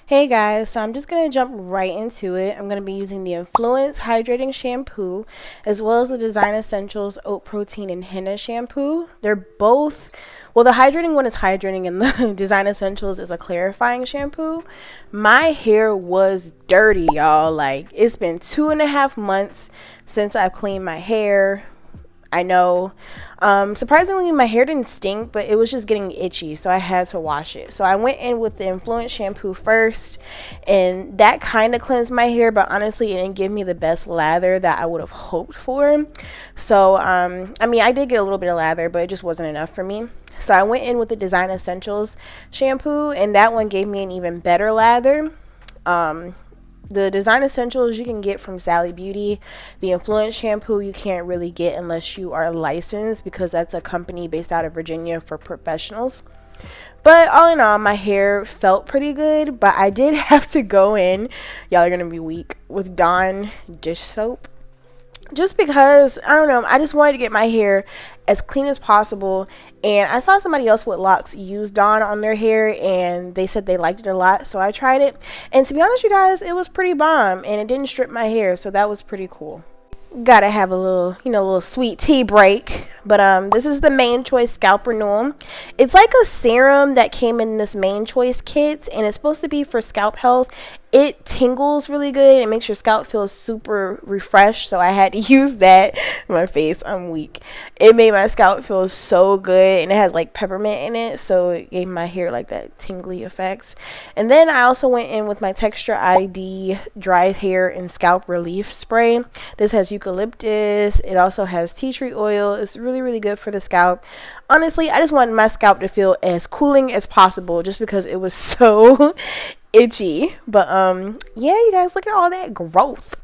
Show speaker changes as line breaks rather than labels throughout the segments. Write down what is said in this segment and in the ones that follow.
Hey guys, so I'm just going to jump right into it. I'm going to be using the Influence Hydrating Shampoo as well as the Design Essentials Oat Protein and Henna Shampoo. They're both, well, the hydrating one is hydrating and the Design Essentials is a clarifying shampoo. My hair was dirty, y'all. Like, it's been 2.5 months since I've cleaned my hair. I know. Surprisingly, my hair didn't stink, but it was just getting itchy, so I had to wash it. So I went in with the Influence shampoo first, and that kind of cleansed my hair, but honestly, it didn't give me the best lather that I would have hoped for. So, I mean, I did get a little bit of lather, but it just wasn't enough for me. So I went in with the Design Essentials shampoo, and that one gave me an even better lather. The Design Essentials you can get from Sally Beauty. The Influence shampoo you can't really get unless you are licensed, because that's a company based out of Virginia for professionals. But all in all, my hair felt pretty good, but I did have to go in, y'all are gonna be weak, with Dawn dish soap, just because I don't know, I just wanted to get my hair as clean as possible. And I saw somebody else with locks use Dawn on their hair, and they said they liked it a lot, so I tried it, and to be honest, you guys, it was pretty bomb, and it didn't strip my hair, so that was pretty cool. Gotta have a little, little sweet tea break. But this is the Main Choice Scalp Renewal. It's like a serum that came in this Main Choice kit, and it's supposed to be for scalp health. It tingles really good. It makes your scalp feel super refreshed, so I had to use that. My face, I'm weak. It made my scalp feel so good, and it has like peppermint in it, so it gave my hair like that tingly effects. And then I also went in with my Texture ID Dry Hair and Scalp Relief Spray. This has eucalyptus. It also has tea tree oil. It's really good for the scalp. Honestly, I just wanted my scalp to feel as cooling as possible, just because it was so itchy. But yeah, you guys, look at all that growth.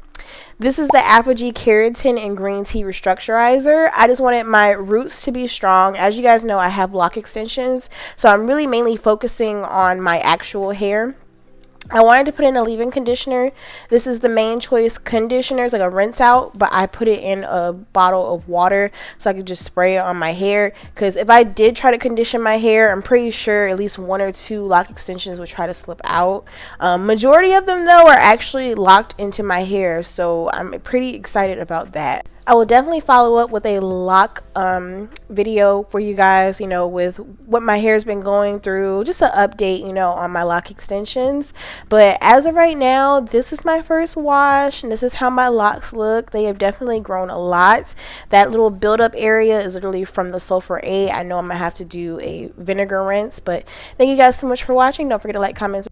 This is the Apogee Keratin and Green Tea Restructurizer. I just wanted my roots to be strong. As you guys know, I have lock extensions, so I'm really mainly focusing on my actual hair. I wanted to put in a leave-in conditioner. This is the Main Choice conditioner. It's like a rinse out, but I put it in a bottle of water so I could just spray it on my hair, because if I did try to condition my hair, I'm pretty sure at least 1 or 2 lock extensions would try to slip out. Majority of them though are actually locked into my hair, so I'm pretty excited about that. I will definitely follow up with a lock video for you guys, with what my hair's been going through, just an update, on my lock extensions. But as of right now, this is my first wash, and this is how my locks look. They have definitely grown a lot. That little buildup area is literally from the sulfur A. I know I'm gonna have to do a vinegar rinse, but thank you guys so much for watching. Don't forget to like, comment,